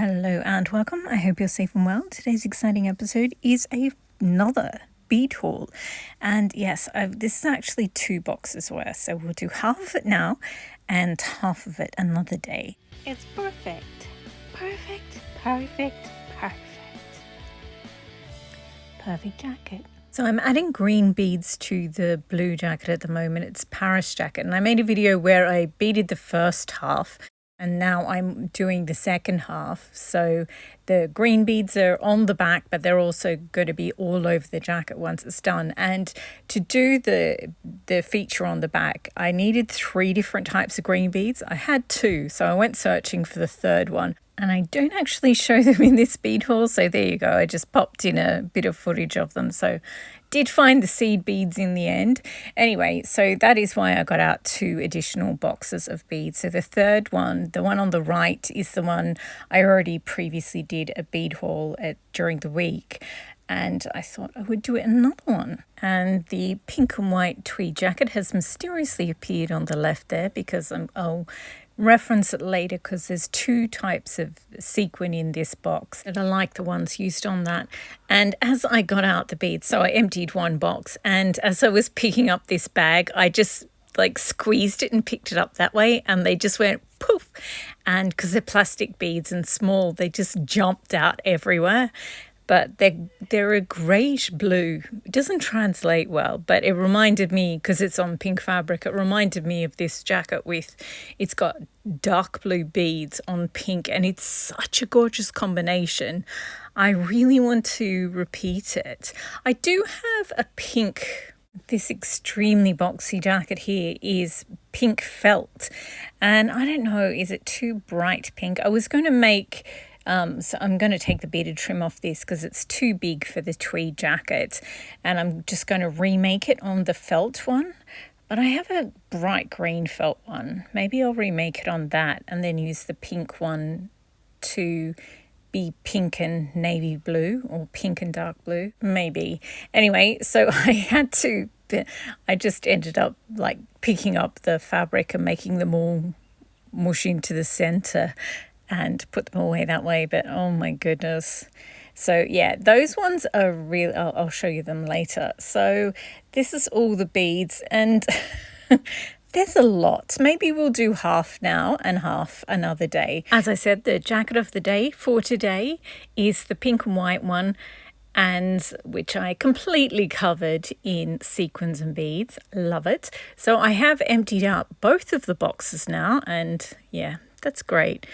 Hello and welcome. I hope you're safe and well. Today's exciting episode is another bead haul. And yes, this is actually 2 boxes worth. So we'll do half of it now and half of it another day. It's perfect. Perfect, perfect, perfect. Perfect jacket. So I'm adding green beads to the blue jacket at the moment. It's Paris jacket. And I made a video where I beaded the first half. And now I'm doing the second half. So the green beads are on the back, but they're also going to be all over the jacket once it's done. And to do the feature on the back, I needed 3 different types of green beads. I had 2, so I went searching for the third one. And I don't actually show them in this bead haul, so there you go. I just popped in a bit of footage of them. So did find the seed beads in the end. Anyway, so that is why I got out 2 additional boxes of beads. So the third one, the one on the right, is the one I already previously did a bead haul during the week. And I thought I would do another one. And the pink and white tweed jacket has mysteriously appeared on the left there because I'll reference it later because there's 2 types of sequin in this box that are like the ones used on that. And as I got out the beads, so I emptied 1 box, and as I was picking up this bag, I just squeezed it and picked it up that way, and they just went poof. And because they're plastic beads and small, they just jumped out everywhere. But they're a greyish blue. It doesn't translate well, but it reminded me, because it's on pink fabric, it reminded me of this jacket it's got dark blue beads on pink, and it's such a gorgeous combination. I really want to repeat it. I do have a pink, this extremely boxy jacket here is pink felt. And I don't know, is it too bright pink? I was going to make... so I'm going to take the beaded trim off this because it's too big for the tweed jacket, and I'm just going to remake it on the felt one. But I have a bright green felt one. Maybe I'll remake it on that and then use the pink one to be pink and navy blue, or pink and dark blue, maybe. Anyway, so I just ended up picking up the fabric and making them all mush into the center and put them away that way, but oh my goodness. So yeah, those ones are real. I'll show you them later. So this is all the beads, and there's a lot. Maybe we'll do half now and half another day. As I said, the jacket of the day for today is the pink and white one, and which I completely covered in sequins and beads. Love it. So I have emptied out both of the boxes now, and yeah, that's great.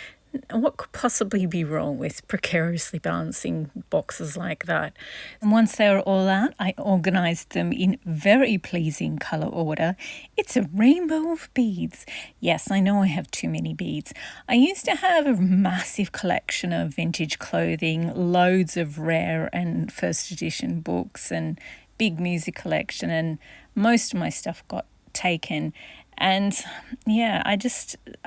What could possibly be wrong with precariously balancing boxes like that? And once they were all out, I organised them in very pleasing colour order. It's a rainbow of beads. Yes, I know I have too many beads. I used to have a massive collection of vintage clothing, loads of rare and first edition books, and big music collection, and most of my stuff got taken. And yeah, I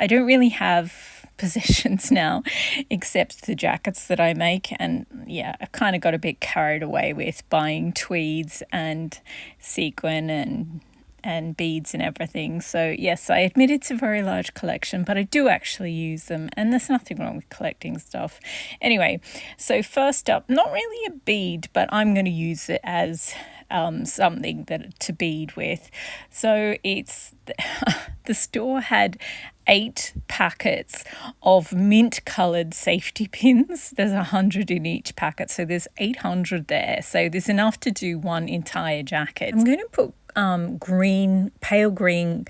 don't really have possessions now except the jackets that I make, and yeah, I've kind of got a bit carried away with buying tweeds and sequin and beads and everything. So yes, I admit it's a very large collection, but I do actually use them, and there's nothing wrong with collecting stuff. Anyway, so first up, not really a bead, but I'm going to use it as something to bead with. So it's the store had 8 packets of mint colored safety pins. There's 100 in each packet, so there's 800 there. So there's enough to do one entire jacket. I'm going to put pale green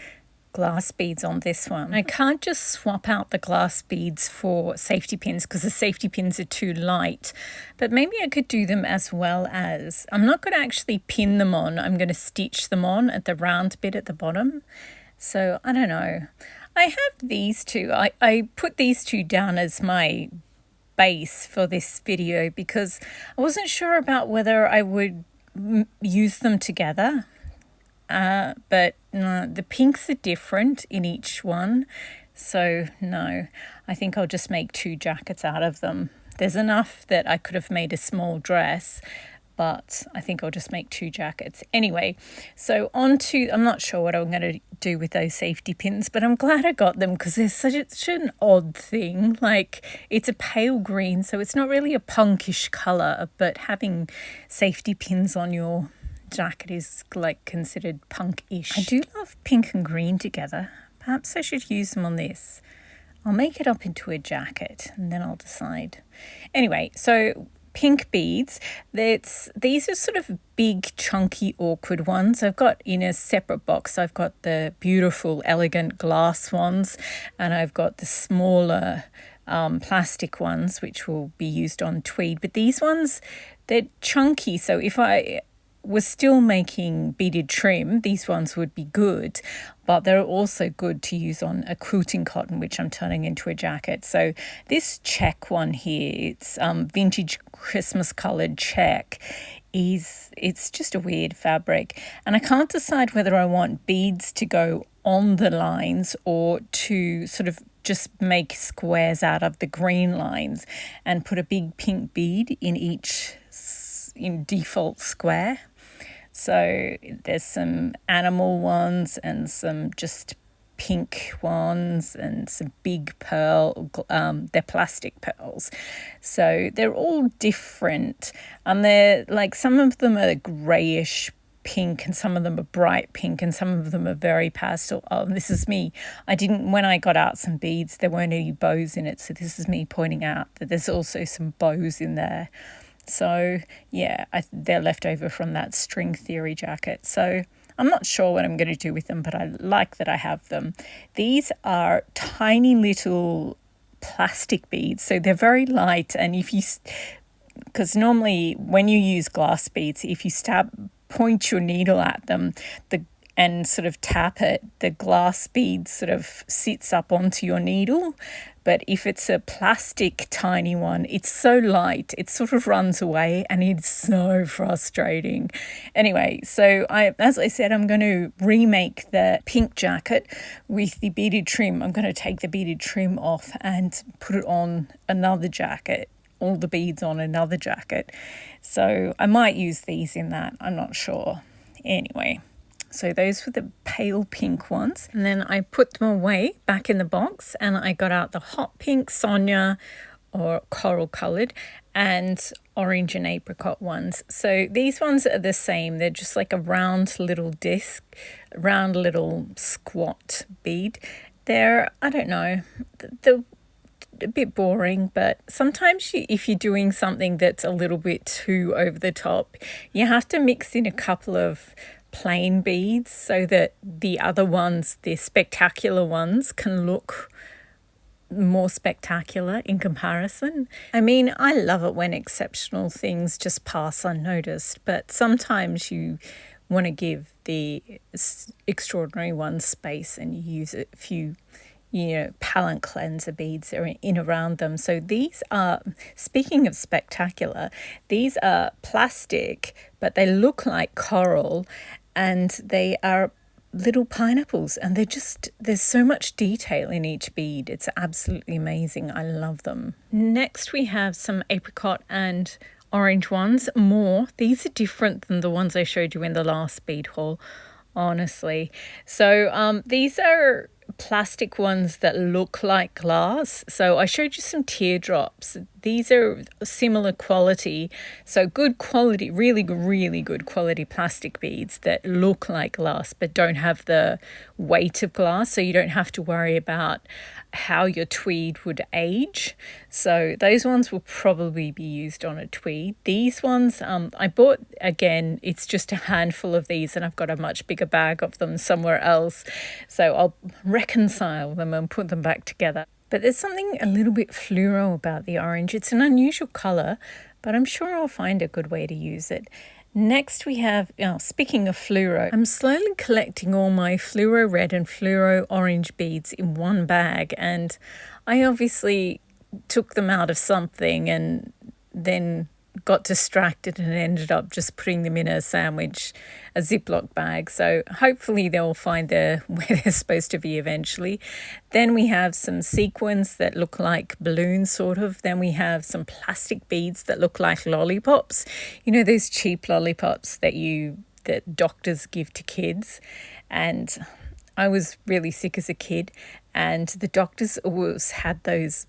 glass beads on this one. I can't just swap out the glass beads for safety pins because the safety pins are too light, but maybe I could do them as well as, I'm not going to actually pin them on, I'm going to stitch them on at the round bit at the bottom. So I don't know. I have these 2. I put these 2 down as my base for this video because I wasn't sure about whether I would use them together. But the pinks are different in each one, so no, I think I'll just make 2 jackets out of them. There's enough that I could have made a small dress, but I think I'll just make 2 jackets. Anyway, so on to, I'm not sure what I'm going to do with those safety pins, but I'm glad I got them because they're such an odd thing. Like, it's a pale green, so it's not really a punkish colour, but having safety pins on your jacket is like considered punk-ish. I do love pink and green together. Perhaps I should use them on this. I'll make it up into a jacket and then I'll decide. Anyway, so pink beads. These are sort of big, chunky, awkward ones. I've got in a separate box, I've got the beautiful, elegant glass ones, and I've got the smaller plastic ones, which will be used on tweed. But these ones, they're chunky. So if I was still making beaded trim, these ones would be good, but they're also good to use on a quilting cotton, which I'm turning into a jacket. So this check one here, it's vintage Christmas coloured check, it's just a weird fabric, and I can't decide whether I want beads to go on the lines or to sort of just make squares out of the green lines and put a big pink bead in each in default square. So there's some animal ones and some just pink ones and some big pearl, they're plastic pearls. So they're all different, and they're like, some of them are grayish pink and some of them are bright pink and some of them are very pastel. Oh, this is me. When I got out some beads, there weren't any bows in it. So this is me pointing out that there's also some bows in there. So yeah, they're left over from that string theory jacket. So I'm not sure what I'm going to do with them, but I like that I have them. These are tiny little plastic beads. So they're very light. And because normally when you use glass beads, if you point your needle at them, and sort of tap it, the glass bead sort of sits up onto your needle. But if it's a plastic tiny one, it's so light, it sort of runs away, and it's so frustrating. Anyway, so as I said, I'm going to remake the pink jacket with the beaded trim. I'm going to take the beaded trim off and put it on another jacket, all the beads on another jacket. So I might use these in that, I'm not sure. Anyway. So those were the pale pink ones. And then I put them away back in the box, and I got out the hot pink Sonia, or coral coloured, and orange and apricot ones. So these ones are the same. They're just like a round little disc, round little squat bead. They're, I don't know, they're a bit boring, but sometimes if you're doing something that's a little bit too over the top, you have to mix in a couple of plain beads so that the other ones, the spectacular ones, can look more spectacular in comparison. I mean, I love it when exceptional things just pass unnoticed, but sometimes you want to give the extraordinary ones space and you use a few palette cleanser beads are in around them. So these are, speaking of spectacular, these are plastic, but they look like coral, and they are little pineapples, and there's so much detail in each bead. It's absolutely amazing. I love them. Next we have some apricot and orange ones. These are different than the ones I showed you in the last bead haul, honestly. So these are plastic ones that look like glass. So I showed you some teardrops. These are similar quality, so good quality, really good quality plastic beads that look like glass but don't have the weight of glass, so you don't have to worry about how your tweed would age. So those ones will probably be used on a tweed. These ones I bought, again, it's just a handful of these, and I've got a much bigger bag of them somewhere else, so I'll reconcile them and put them back together. But there's something a little bit fluoro about the orange. It's an unusual colour, but I'm sure I'll find a good way to use it. Next we have, speaking of fluoro, I'm slowly collecting all my fluoro red and fluoro orange beads in one bag, and I obviously took them out of something and then got distracted and ended up just putting them in a sandwich, a Ziploc bag. So hopefully they'll find where they're supposed to be eventually. Then we have some sequins that look like balloons, sort of. Then we have some plastic beads that look like lollipops. You know, those cheap lollipops that doctors give to kids. And I was really sick as a kid, and the doctors always had those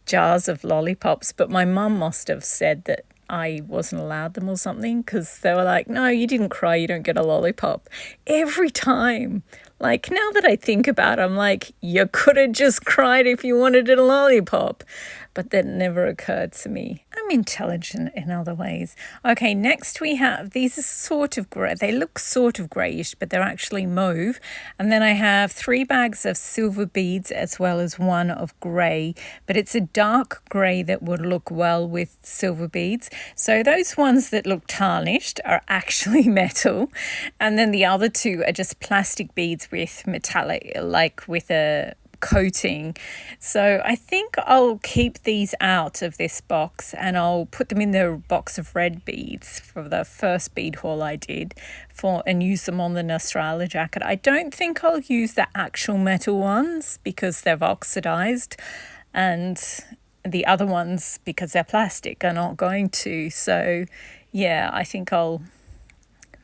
jars of lollipops, but my mum must have said that I wasn't allowed them or something, because they were like, no, you didn't cry, you don't get a lollipop. Every time. Like, now that I think about it, I'm like, you could have just cried if you wanted a lollipop. But that never occurred to me. I'm intelligent in other ways. Okay, next we have, these are sort of grey. They look sort of greyish, but they're actually mauve. And then I have 3 bags of silver beads as well as 1 of grey. But it's a dark grey that would look well with silver beads. So those ones that look tarnished are actually metal. And then the other 2 are just plastic beads with metallic, like with a coating. So I think I'll keep these out of this box, and I'll put them in the box of red beads for the first bead haul I did and use them on the Nostrala jacket. I don't think I'll use the actual metal ones because they've oxidized, and the other ones, because they're plastic, are not going to. So yeah, I think I'll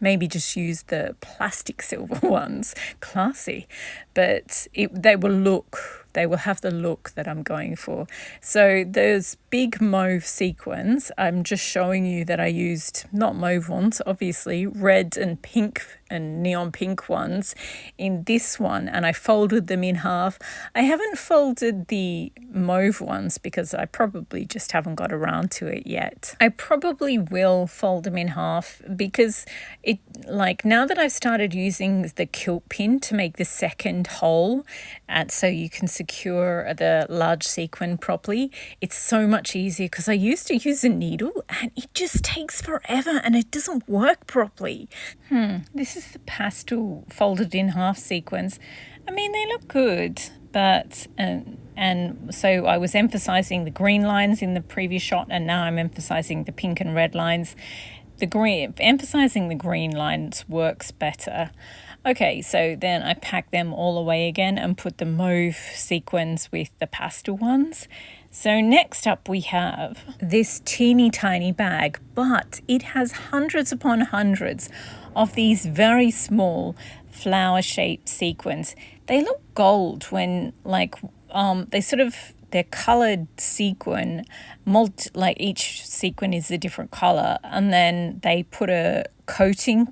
maybe just use the plastic silver ones. Classy. But they will have the look that I'm going for. So those big mauve sequins, I'm just showing you that I used not mauve ones, obviously, red and pink and neon pink ones in this one, and I folded them in half. I haven't folded the mauve ones because I probably just haven't got around to it yet. I probably will fold them in half because now that I've started using the kilt pin to make the second hole, and so you can secure the large sequin properly, it's so much easier, because I used to use a needle and it just takes forever and it doesn't work properly. This is the pastel folded in half sequins. I mean, they look good, but and so I was emphasizing the green lines in the previous shot, and now I'm emphasizing the pink and red lines. Emphasizing the green lines works better. Okay, so then I pack them all away again and put the mauve sequins with the pastel ones. So next up we have this teeny tiny bag, but it has hundreds upon hundreds of these very small flower-shaped sequins. They look gold when they're coloured sequin, like each sequin is a different colour, and then they put a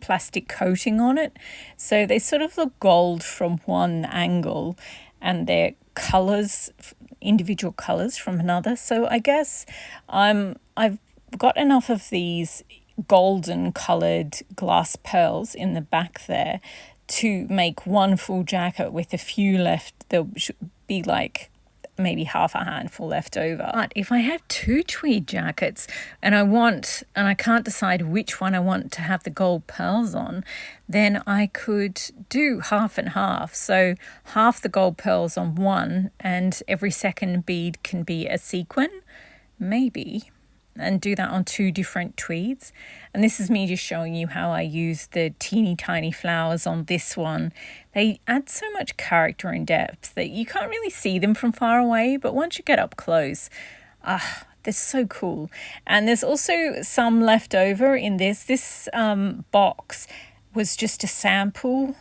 plastic coating on it. So they sort of look gold from one angle, and they're colours, individual colours from another. So I guess I've got enough of these golden coloured glass pearls in the back there to make one full jacket with a few left. There should be like maybe half a handful left over. But if I have 2 tweed jackets and I can't decide which one I want to have the gold pearls on, then I could do half and half. So half the gold pearls on one, and every second bead can be a sequin, maybe, and do that on 2 different tweeds. And this is me just showing you how I use the teeny tiny flowers on this one. They add so much character and depth that you can't really see them from far away, but once you get up close, they're so cool. And there's also some left over in this box was just a sample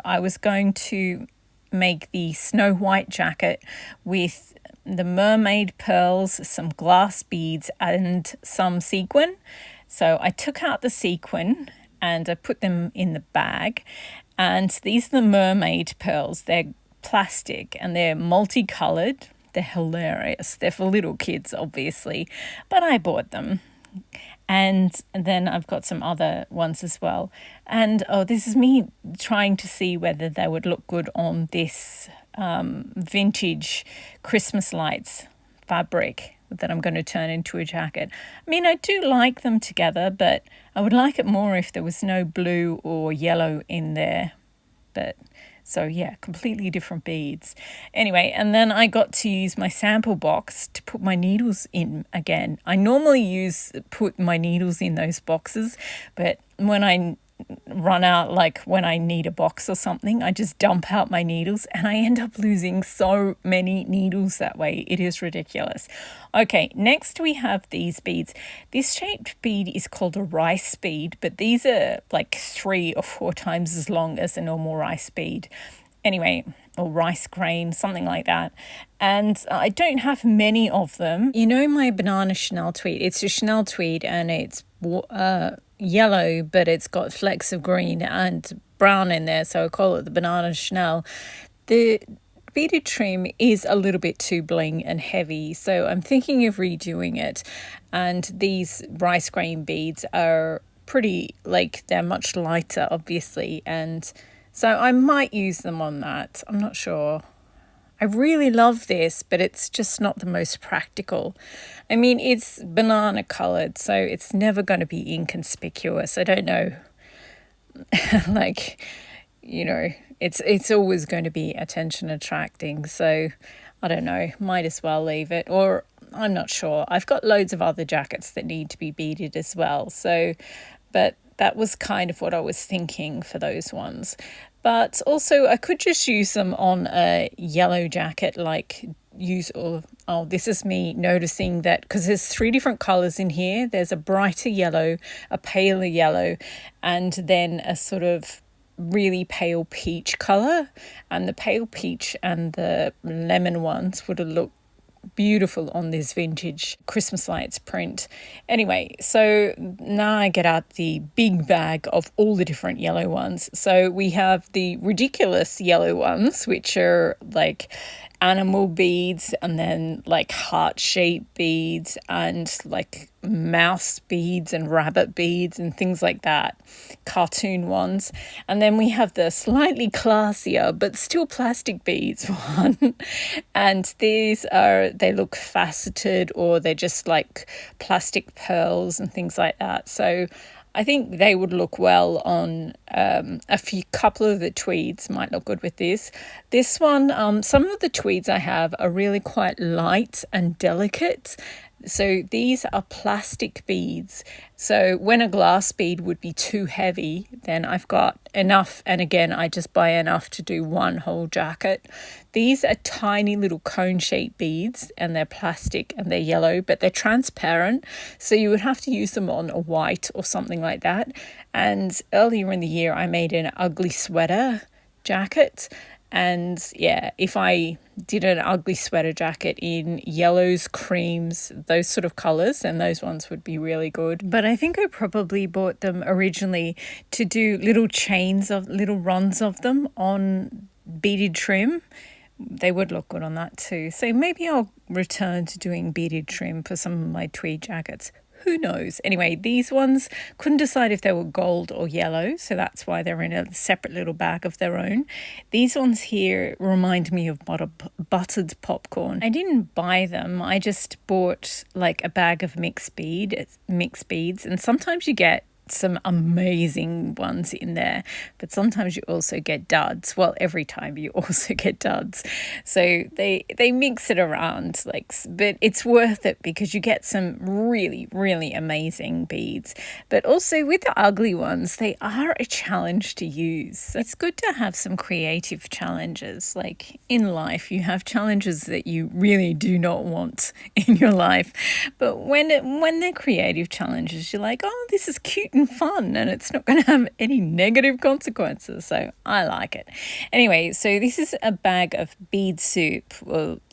I was going to make the Snow White jacket with the mermaid pearls, some glass beads, and some sequin. So I took out the sequin and I put them in the bag. And these are the mermaid pearls. They're plastic and they're multicolored. They're hilarious. They're for little kids, obviously, but I bought them. And then I've got some other ones as well. And this is me trying to see whether they would look good on this vintage Christmas lights fabric that I'm going to turn into a jacket. I mean, I do like them together, but I would like it more if there was no blue or yellow in there. But So yeah, completely different beads. Anyway, and then I got to use my sample box to put my needles in again. I normally put my needles in those boxes, but when I run out, like when I need a box or something, I just dump out my needles and I end up losing so many needles that way. It is ridiculous. Okay, next we have these beads. This shaped bead is called a rice bead, but these are like 3 or 4 times as long as a normal rice bead. Anyway, or rice grain, something like that. And I don't have many of them. You know my banana Chanel tweed? It's a Chanel tweed and it's yellow, but it's got flecks of green and brown in there, so I call it the banana Chanel. The beaded trim is a little bit too bling and heavy, so I'm thinking of redoing it. And these rice grain beads are pretty, like, they're much lighter, obviously, and so I might use them on that. I'm not sure. I really love this, but it's just not the most practical. I mean, it's banana coloured, so it's never going to be inconspicuous. I don't know. Like, you know, it's always going to be attention attracting. So I don't know, might as well leave it. Or I'm not sure. I've got loads of other jackets that need to be beaded as well. So, but that was kind of what I was thinking for those ones. But also I could just use them on a yellow jacket, like this is me noticing that, because there's 3 different colours in here. There's a brighter yellow, a paler yellow, and then a sort of really pale peach colour. And the pale peach and the lemon ones would have looked beautiful on this vintage Christmas lights print. Anyway, so now I get out the big bag of all the different yellow ones. So we have the ridiculous yellow ones, which are like animal beads, and then like heart-shaped beads, and like mouse beads and rabbit beads and things like that, cartoon ones. And then we have the slightly classier but still plastic beads one, and they look faceted, or they're just like plastic pearls and things like that. So I think they would look well on couple of the tweeds might look good with this. This one, some of the tweeds I have are really quite light and delicate. So these are plastic beads. So when a glass bead would be too heavy, then I've got enough. And again, I just buy enough to do one whole jacket. These are tiny little cone-shaped beads, and they're plastic and they're yellow, but they're transparent. So you would have to use them on a white or something like that. And earlier in the year, I made an ugly sweater jacket. And yeah, if I did an ugly sweater jacket in yellows, creams, those sort of colours, then those ones would be really good. But I think I probably bought them originally to do little runs of them on beaded trim. They would look good on that too. So maybe I'll return to doing beaded trim for some of my tweed jackets. Who knows? Anyway, these ones, couldn't decide if they were gold or yellow, so that's why they're in a separate little bag of their own. These ones here remind me of buttered popcorn. I didn't buy them. I just bought like a bag of mixed beads, and sometimes you get some amazing ones in there, but sometimes you also get duds. Well, every time you also get duds. So they mix it around, like, but it's worth it because you get some really, really amazing beads. But also with the ugly ones, they are a challenge to use. It's good to have some creative challenges. Like in life, you have challenges that you really do not want in your life, but when they're creative challenges, you're like, oh, this is cute and fun, and it's not going to have any negative consequences, so I like it. Anyway, so this is a bag of bead soup,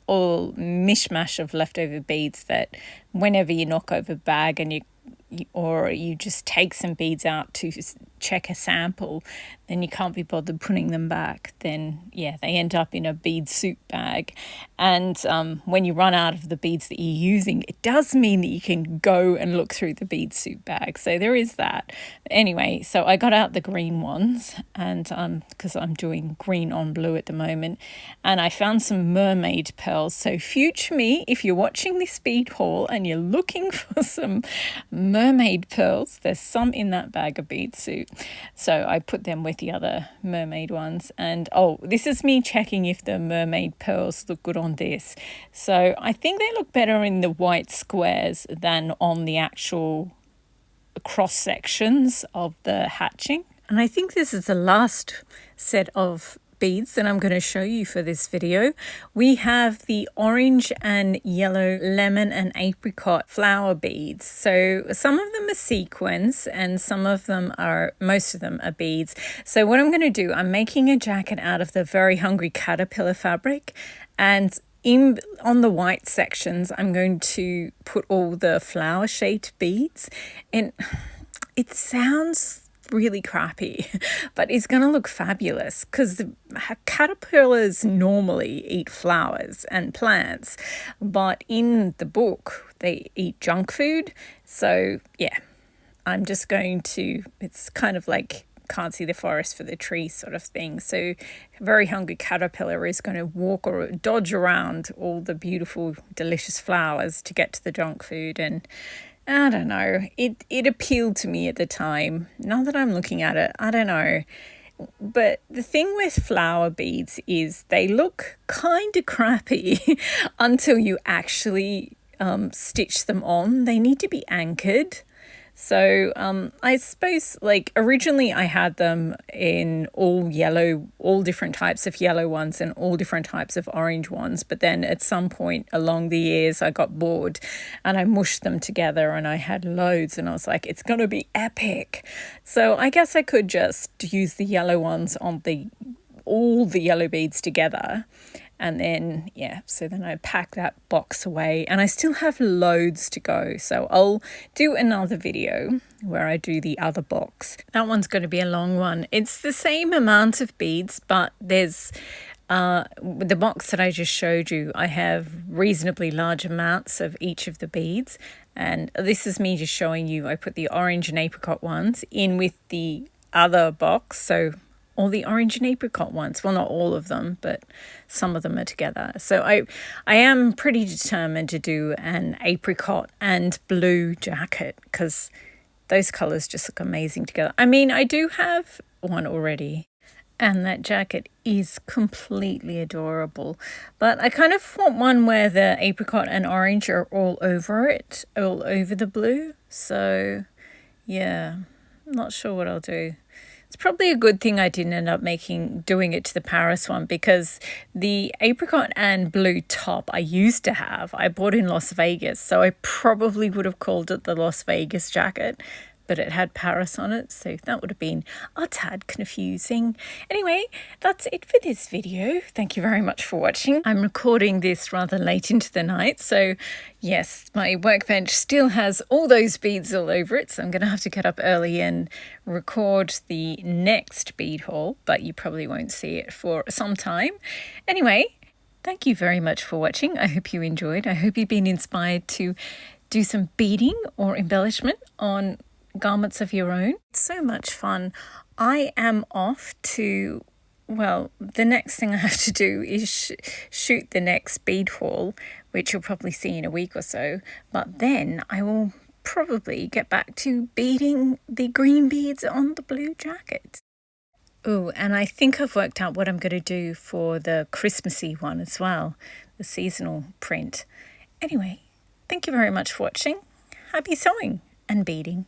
all mishmash of leftover beads that whenever you knock over a bag and you just take some beads out to check a sample, then you can't be bothered putting them back, then yeah, they end up in a bead soup bag. And when you run out of the beads that you're using, it does mean that you can go and look through the bead soup bag. So there is that. Anyway, so I got out the green ones, and because I'm doing green on blue at the moment, and I found some mermaid pearls. So future me, if you're watching this bead haul and you're looking for some mermaid pearls, there's some in that bag of bead soup. So I put them with the other mermaid ones. And oh, this is me checking if the mermaid pearls look good on this. So I think they look better in the white squares than on the actual cross sections of the hatching. And I think this is the last set of beads that I'm going to show you for this video. We have the orange and yellow lemon and apricot flower beads. So some of them are sequins and most of them are beads. So what I'm going to do, I'm making a jacket out of the Very Hungry Caterpillar fabric, and on the white sections I'm going to put all the flower shaped beads, and it sounds really crappy, but it's going to look fabulous because the caterpillars normally eat flowers and plants, but in the book they eat junk food. So yeah, I'm just going to, it's kind of like can't see the forest for the tree sort of thing. So Very Hungry Caterpillar is going to walk or dodge around all the beautiful delicious flowers to get to the junk food. And I don't know, it appealed to me at the time. Now that I'm looking at it, I don't know. But the thing with flower beads is they look kind of crappy until you actually stitch them on. They need to be anchored. So I suppose, like, originally I had them in all yellow, all different types of yellow ones and all different types of orange ones. But then at some point along the years, I got bored and I mushed them together and I had loads, and I was like, it's going to be epic. So I guess I could just use the yellow ones on all the yellow beads together. And then, yeah, so then I pack that box away, and I still have loads to go. So I'll do another video where I do the other box. That one's going to be a long one. It's the same amount of beads, but there's the box that I just showed you, I have reasonably large amounts of each of the beads. And this is me just showing you, I put the orange and apricot ones in with the other box. So all the orange and apricot ones, well, not all of them, but some of them are together. So I am pretty determined to do an apricot and blue jacket because those colors just look amazing together. I mean, I do have one already, and that jacket is completely adorable, but I kind of want one where the apricot and orange are all over it, all over the blue. So yeah, I'm not sure what I'll do. It's probably a good thing I didn't end up doing it to the Paris one, because the apricot and blue top I used to have, I bought in Las Vegas. So I probably would have called it the Las Vegas jacket, but it had Paris on it. So that would have been a tad confusing. Anyway, that's it for this video. Thank you very much for watching. I'm recording this rather late into the night. So yes, my workbench still has all those beads all over it. So I'm going to have to get up early and record the next bead haul, but you probably won't see it for some time. Anyway, thank you very much for watching. I hope you enjoyed. I hope you've been inspired to do some beading or embellishment on garments of your own. It's so much fun. I am off to, well, the next thing I have to do is shoot the next bead haul, which you'll probably see in a week or so. But then I will probably get back to beading the green beads on the blue jacket. Oh, and I think I've worked out what I'm going to do for the Christmassy one as well, the seasonal print. Anyway, thank you very much for watching. Happy sewing and beading.